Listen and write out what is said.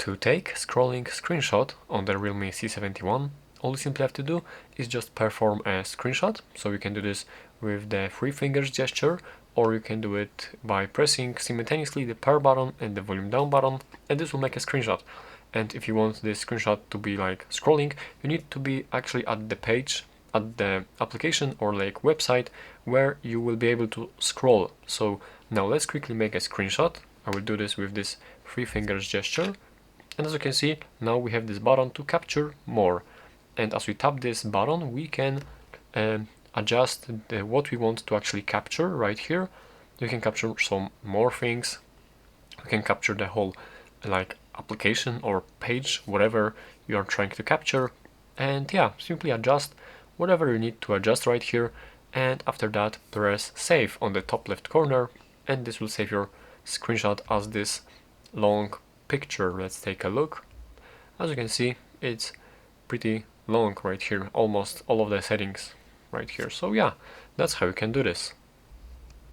To take scrolling screenshot on the Realme C71, all you simply have to do is just perform a screenshot. So you can do this with the three fingers gesture, or you can do it by pressing simultaneously the power button and the volume down button, and this will make a screenshot. And if you want this screenshot to be like scrolling, you need to be actually at the page, at the application or like website where you will be able to scroll. So now let's quickly make a screenshot. I will do this with this three fingers gesture. And as you can see, now we have this button to capture more. And as we tap this button, we can adjust what we want to actually capture right here. You can capture some more things. You can capture the whole like application or page, whatever you are trying to capture. And yeah, simply adjust whatever you need to adjust right here. And after that, press save on the top left corner. And this will save your screenshot as this long picture. Let's take a look. As you can see, it's pretty long right here, almost all of the settings right here. So yeah, that's how you can do this.